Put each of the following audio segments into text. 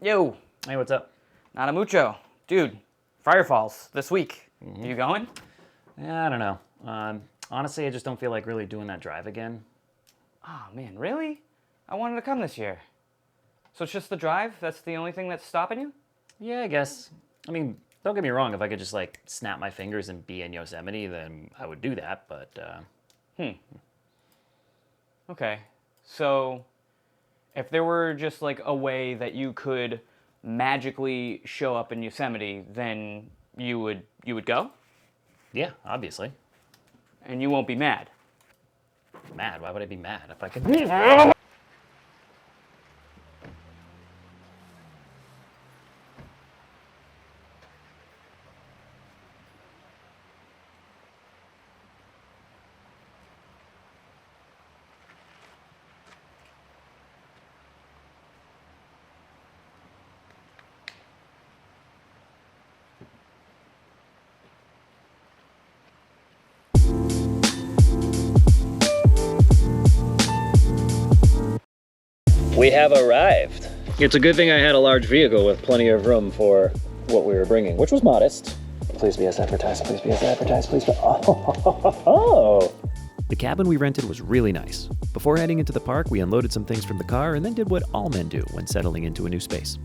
Yo. Hey, what's up? Nada mucho. Dude, Firefalls this week. Are you going? Yeah, I don't know. Honestly, I just don't feel like really doing that drive again. Oh, man, really? I wanted to come this year. So it's just the drive? That's the only thing that's stopping you? Yeah, I guess. I mean, don't get me wrong. If I could just, like, snap my fingers and be in Yosemite, then I would do that, but, Okay. So, if there were just, like, a way that you could magically show up in Yosemite, then you would go? Yeah, obviously. And you won't be mad? Mad? Why would I be mad if I could... We have arrived. It's a good thing I had a large vehicle with plenty of room for what we were bringing, which was modest. Please be as advertised, please be as advertised, please be... Oh! The cabin we rented was really nice. Before heading into the park, we unloaded some things from the car and then did what all men do when settling into a new space.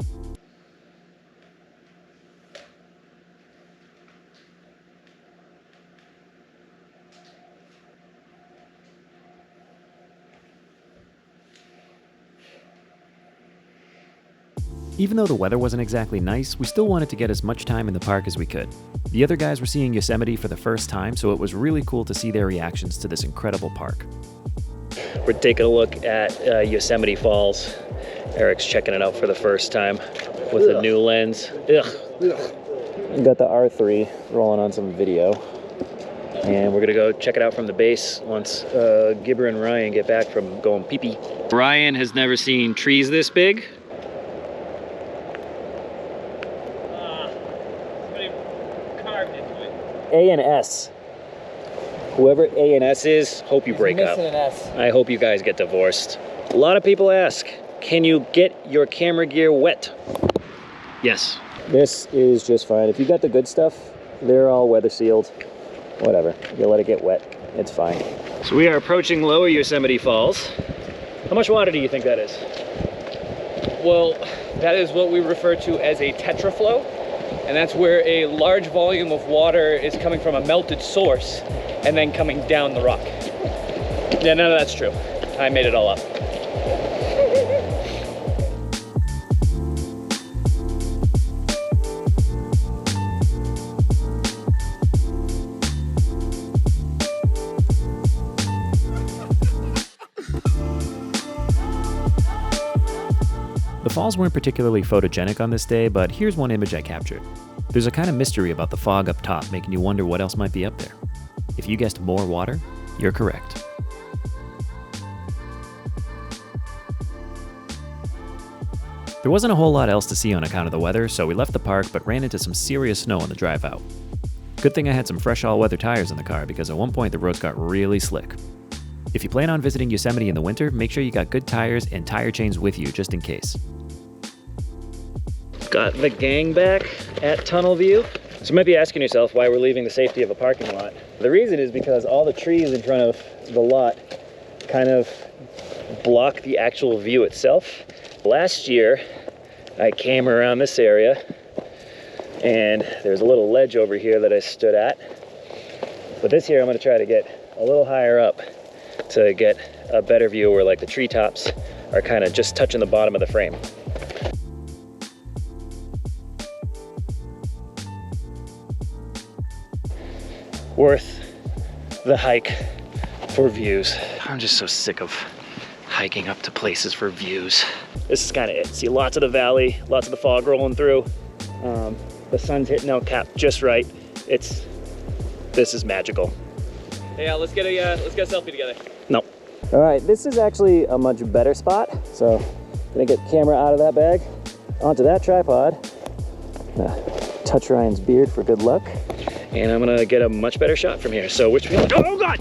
Even though the weather wasn't exactly nice, we still wanted to get as much time in the park as we could. The other guys were seeing Yosemite for the first time, so it was really cool to see their reactions to this incredible park. We're taking a look at Yosemite Falls. Eric's checking it out for the first time with a new lens. Got the R3 rolling on some video. And we're gonna go check it out from the base once Gibber and Ryan get back from going pee-pee. Ryan has never seen trees this big. A and S. Whoever A and S is, hope you break up. An S. I hope you guys get divorced. A lot of people ask, can you get your camera gear wet? Yes. This is just fine. If you got the good stuff, they're all weather sealed. Whatever, you let it get wet, it's fine. So we are approaching Lower Yosemite Falls. How much water do you think that is? Well, that is what we refer to as a tetraflow. And that's where a large volume of water is coming from a melted source and then coming down the rock. Yeah, none of that's true. I made it all up. The falls weren't particularly photogenic on this day, but here's one image I captured. There's a kind of mystery about the fog up top, making you wonder what else might be up there. If you guessed more water, you're correct. There wasn't a whole lot else to see on account of the weather, so we left the park but ran into some serious snow on the drive out. Good thing I had some fresh all-weather tires in the car because at one point the roads got really slick. If you plan on visiting Yosemite in the winter, make sure you got good tires and tire chains with you just in case. Got the gang back at Tunnel View. So you might be asking yourself why we're leaving the safety of a parking lot. The reason is because all the trees in front of the lot kind of block the actual view itself. Last year, I came around this area and there's a little ledge over here that I stood at. But this year I'm gonna try to get a little higher up to get a better view where like the treetops are kind of just touching the bottom of the frame. Worth the hike for views. I'm just so sick of hiking up to places for views. This is kind of it. See lots of the valley, lots of the fog rolling through. The sun's hitting El Cap just right. This is magical. Hey, let's get a selfie together. No. All right, this is actually a much better spot. So I'm gonna get the camera out of that bag, onto that tripod, touch Ryan's beard for good luck. And I'm gonna get a much better shot from here. So which way? Oh God!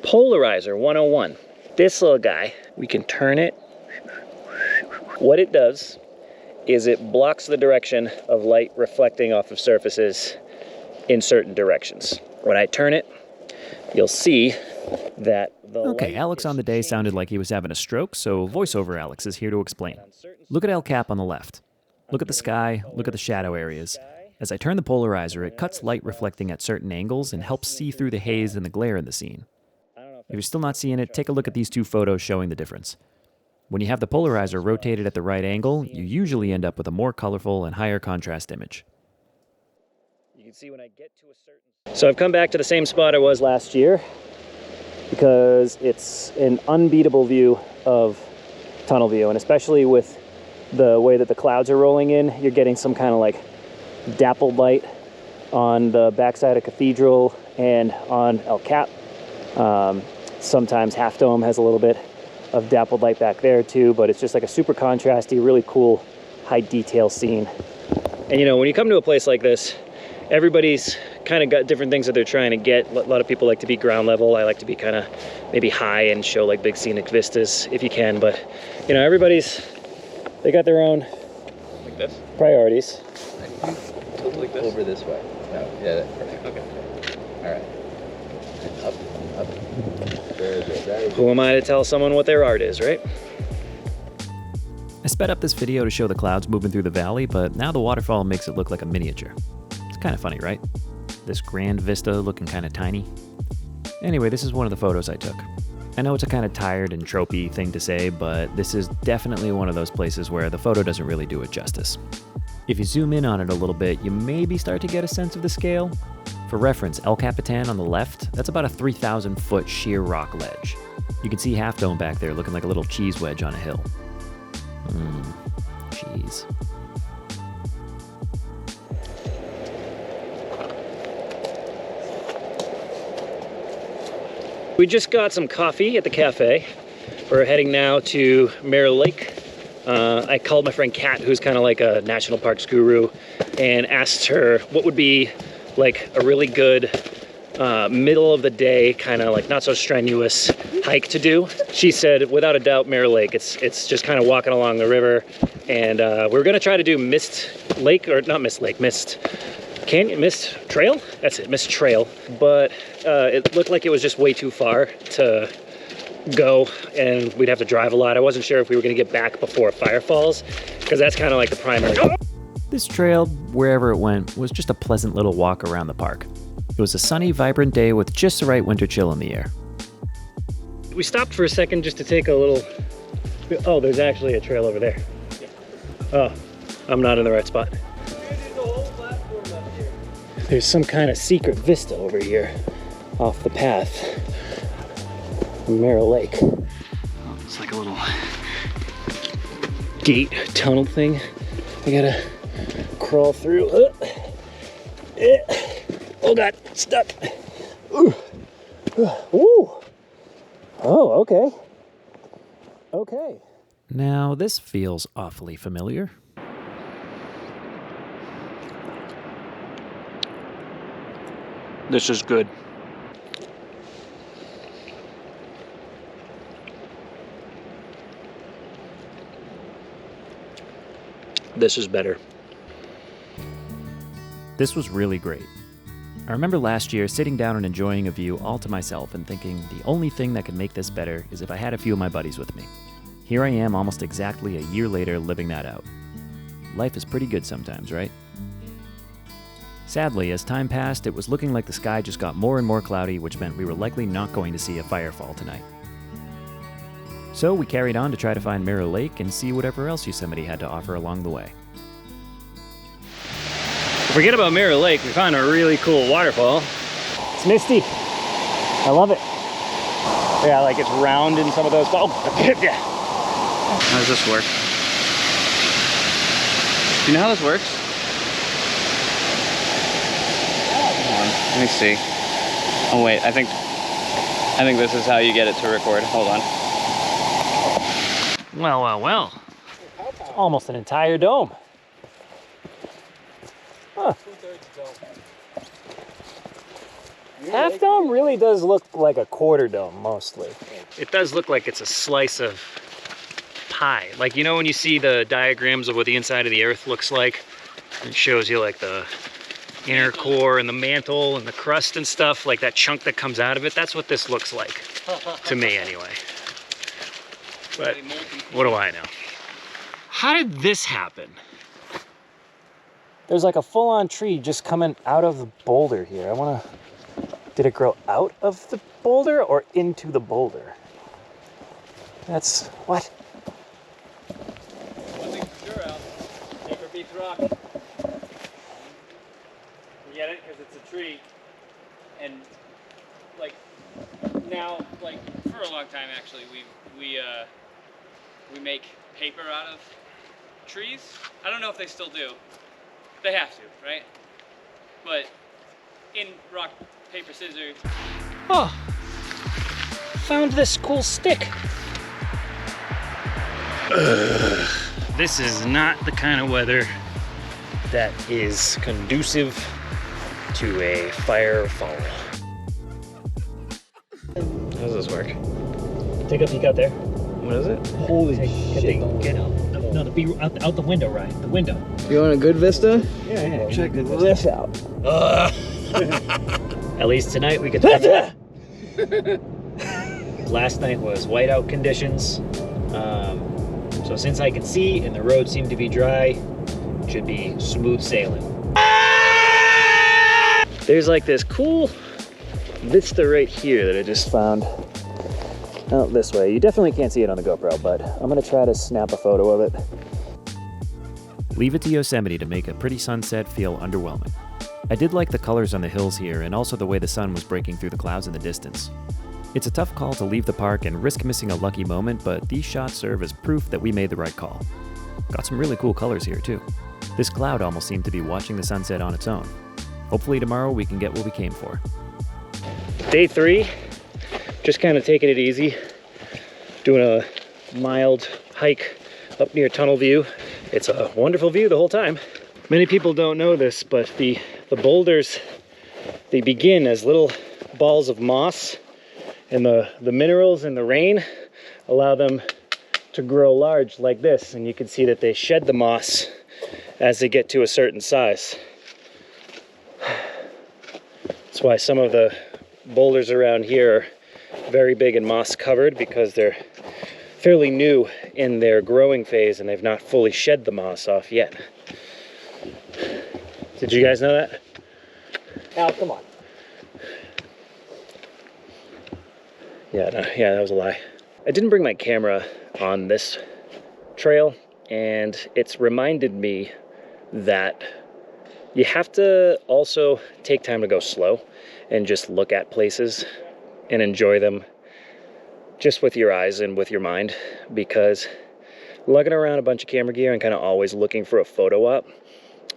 Polarizer 101. This little guy, we can turn it. What it does is it blocks the direction of light reflecting off of surfaces in certain directions. When I turn it, you'll see that the Okay, light Alex is on the day sounded changing. like he was having a stroke, so voiceover Alex is here to explain. Look at El Cap on the left. Look at the sky, look at the shadow areas. As I turn the polarizer, it cuts light reflecting at certain angles and helps see through the haze and the glare in the scene. If you're still not seeing it, take a look at these two photos showing the difference. When you have the polarizer rotated at the right angle, you usually end up with a more colorful and higher contrast image. You can see when I get to a certain... So I've come back to the same spot I was last year because it's an unbeatable view of tunnel view, and especially with the way that the clouds are rolling in, you're getting some kind of like dappled light on the backside of Cathedral and on El Cap. Sometimes Half Dome has a little bit of dappled light back there too, but it's just like a super contrasty, really cool, high detail scene. And you know, when you come to a place like this, everybody's kind of got different things that they're trying to get. A lot of people like to be ground level. I like to be kind of maybe high and show like big scenic vistas if you can, but you know, they got their own Like this? priorities. Tilt like this? Over this way. No, yeah, perfect. Okay. All right. Up, up. Very good, very good. Who am I to tell someone what their art is, right? I sped up this video to show the clouds moving through the valley, but now the waterfall makes it look like a miniature. It's kind of funny, right? This grand vista looking kind of tiny. Anyway, this is one of the photos I took. I know it's a kind of tired and tropey thing to say, but this is definitely one of those places where the photo doesn't really do it justice. If you zoom in on it a little bit, you maybe start to get a sense of the scale. For reference, El Capitan on the left, that's about a 3,000-foot sheer rock ledge. You can see Half Dome back there looking like a little cheese wedge on a hill. Cheese. We just got some coffee at the cafe. We're heading now to Mirror Lake. I called my friend Kat, who's kind of like a national parks guru, and asked her what would be like a really good middle of the day, kind of like not so strenuous hike to do. She said, without a doubt, Mirror Lake. It's just kind of walking along the river, and we're gonna try to do Mist Lake, or not Mist Lake, Mist Canyon, Mist Trail? That's it, Mist Trail. But it looked like it was just way too far to go, and we'd have to drive a lot. I wasn't sure if we were gonna get back before Firefalls, because that's kind of like the primary. This trail, wherever it went, was just a pleasant little walk around the park. It was a sunny, vibrant day with just the right winter chill in the air. We stopped for a second just to take a little... Oh, there's actually a trail over there. Oh, I'm not in the right spot. There's some kind of secret vista over here off the path. Mirror Lake. Oh, it's like a little gate tunnel thing. I gotta crawl through. Oh God, stuck. Ooh. Ooh. Oh, okay. Okay. Now, this feels awfully familiar. This is good. This is better. This was really great. I remember last year sitting down and enjoying a view all to myself and thinking the only thing that could make this better is if I had a few of my buddies with me. Here I am almost exactly a year later living that out. Life is pretty good sometimes, right? Sadly, as time passed, it was looking like the sky just got more and more cloudy, which meant we were likely not going to see a firefall tonight. So we carried on to try to find Mirror Lake and see whatever else Yosemite had to offer along the way. Forget about Mirror Lake, we found a really cool waterfall. It's misty. I love it. Yeah, like it's round in some of those. Oh, yeah. How does this work? Do you know how this works? Hold on, let me see. Oh wait, I think this is how you get it to record. Hold on. Well, well, well. It's almost an entire dome. Huh. Half dome really does look like a quarter dome, mostly. It does look like it's a slice of high. Like, you know when you see the diagrams of what the inside of the earth looks like? It shows you like the inner core and the mantle and the crust and stuff, like that chunk that comes out of it. That's what this looks like, to me anyway. But what do I know? How did this happen? There's like a full-on tree just coming out of the boulder here. Did it grow out of the boulder or into the boulder? That's, what? One thing's for sure, Al. Paper beats rock. You get it? Because it's a tree. And, like, now, like, for a long time, actually, we make paper out of trees. I don't know if they still do. They have to, right? But in rock, paper, scissors. Oh, found this cool stick. This is not the kind of weather that is conducive to a firefall. How does this work? Take a peek out there. What is it? Holy shit. Get out. No, the out the window, Ryan. The window. You want a good vista? Yeah. Check this out. At least tonight we could. Last night was whiteout conditions. So since I can see and the road seemed to be dry, it should be smooth sailing. There's like this cool vista right here that I just found out this way. You definitely can't see it on the GoPro, but I'm gonna try to snap a photo of it. Leave it to Yosemite to make a pretty sunset feel underwhelming. I did like the colors on the hills here and also the way the sun was breaking through the clouds in the distance. It's a tough call to leave the park and risk missing a lucky moment, but these shots serve as proof that we made the right call. Got some really cool colors here too. This cloud almost seemed to be watching the sunset on its own. Hopefully tomorrow we can get what we came for. Day 3, just kind of taking it easy, doing a mild hike up near Tunnel View. It's a wonderful view the whole time. Many people don't know this, but the boulders, they begin as little balls of moss, and the minerals in the rain allow them to grow large like this, and you can see that they shed the moss as they get to a certain size. That's why some of the boulders around here are very big and moss covered, because they're fairly new in their growing phase and they've not fully shed the moss off yet. Did you guys know that? Al, come on. Yeah, that was a lie. I didn't bring my camera on this trail, and it's reminded me that you have to also take time to go slow and just look at places and enjoy them just with your eyes and with your mind, because lugging around a bunch of camera gear and kind of always looking for a photo op,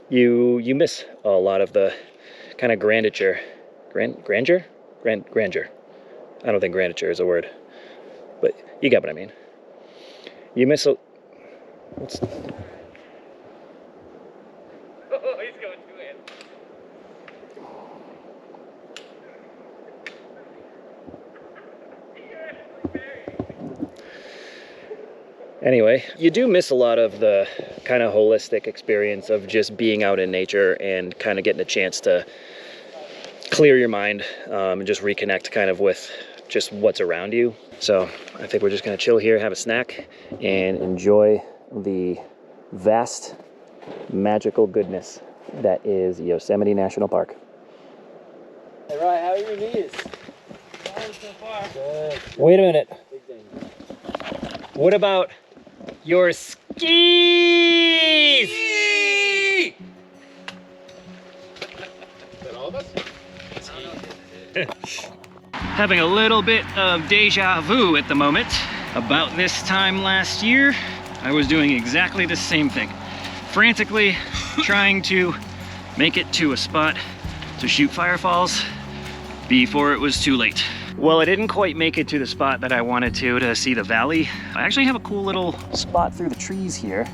you miss a lot of the kind of grandeur. Grandeur? I don't think grandeur is a word, but you get what I mean. You miss a... What's... Oh, he's going to it. Anyway, you do miss a lot of the kind of holistic experience of just being out in nature and kind of getting a chance to clear your mind and just reconnect kind of with just what's around you. So I think we're just gonna chill here, have a snack, and enjoy the vast, magical goodness that is Yosemite National Park. Hey, Ryan, how are your knees? So far. Good. Wait a minute. Big thing. What about your skis? Is that all of us? Having a little bit of deja vu at the moment. About this time last year, I was doing exactly the same thing. Frantically trying to make it to a spot to shoot Firefalls before it was too late. Well, I didn't quite make it to the spot that I wanted to see the valley. I actually have a cool little spot through the trees here.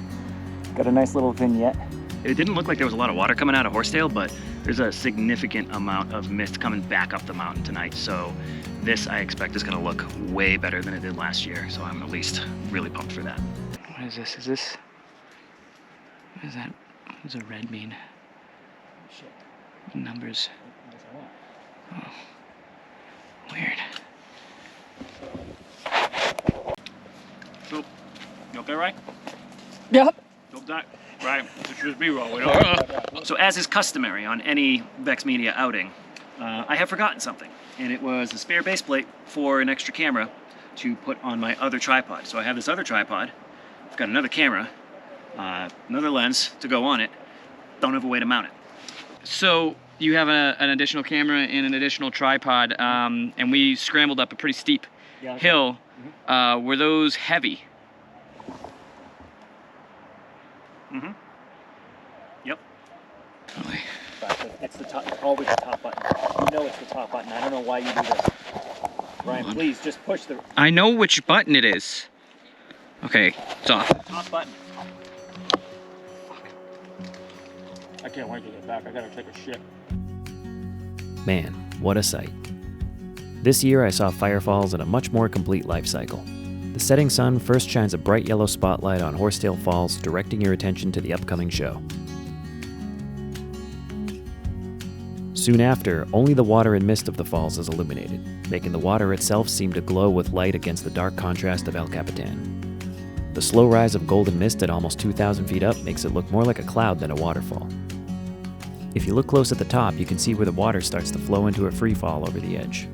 Got a nice little vignette. It didn't look like there was a lot of water coming out of Horsetail, but there's a significant amount of mist coming back up the mountain tonight. So this, I expect, is gonna look way better than it did last year. So I'm at least really pumped for that. is this? Is this... What is that? What does a red mean? Shit. Numbers. Oh. Weird. So, you okay, Ryan? Yep. Nope, that. Right, this should be wrong. We don't. So, as is customary on any Vex Media outing, I have forgotten something, and it was a spare base plate for an extra camera to put on my other tripod. So I have this other tripod, I've got another camera, another lens to go on it, don't have a way to mount it. So you have an additional camera and an additional tripod, and we scrambled up a pretty steep hill. Were those heavy? Mm-hmm. Yep. Really? It's the top, always the top button. You know it's the top button. I don't know why you do this. Ryan, please just push the I know which button it is. Okay, it's off. top button. I can't wait to get back. I gotta take a shit. Man, what a sight. This year I saw Firefalls in a much more complete life cycle. The setting sun first shines a bright yellow spotlight on Horsetail Falls, directing your attention to the upcoming show. Soon after, only the water and mist of the falls is illuminated, making the water itself seem to glow with light against the dark contrast of El Capitan. The slow rise of golden mist at almost 2,000 feet up makes it look more like a cloud than a waterfall. If you look close at the top, you can see where the water starts to flow into a free fall over the edge.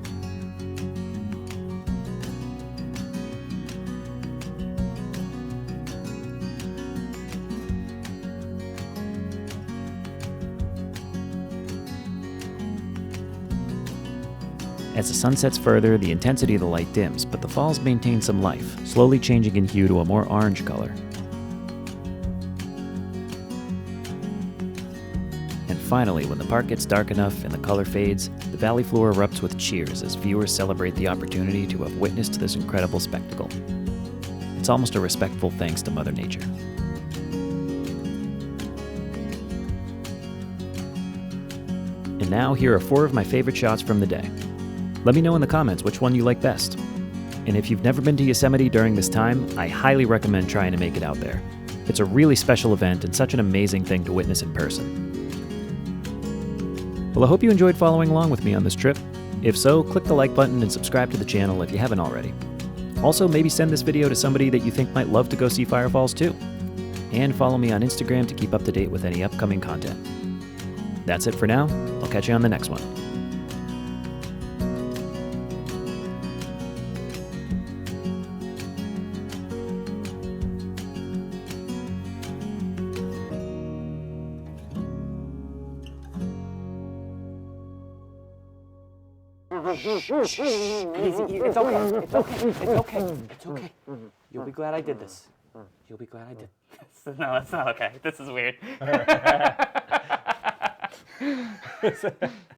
As the sun sets further, the intensity of the light dims, but the falls maintain some life, slowly changing in hue to a more orange color. And finally, when the park gets dark enough and the color fades, the valley floor erupts with cheers as viewers celebrate the opportunity to have witnessed this incredible spectacle. It's almost a respectful thanks to Mother Nature. And now, here are 4 of my favorite shots from the day. Let me know in the comments which one you like best. And if you've never been to Yosemite during this time, I highly recommend trying to make it out there. It's a really special event and such an amazing thing to witness in person. Well, I hope you enjoyed following along with me on this trip. If so, click the like button and subscribe to the channel if you haven't already. Also, maybe send this video to somebody that you think might love to go see Firefalls too. And follow me on Instagram to keep up to date with any upcoming content. That's it for now. I'll catch you on the next one. Easy, it's okay, it's okay, it's okay, it's okay. You'll be glad I did this. You'll be glad I did this. No, it's not okay. This is weird.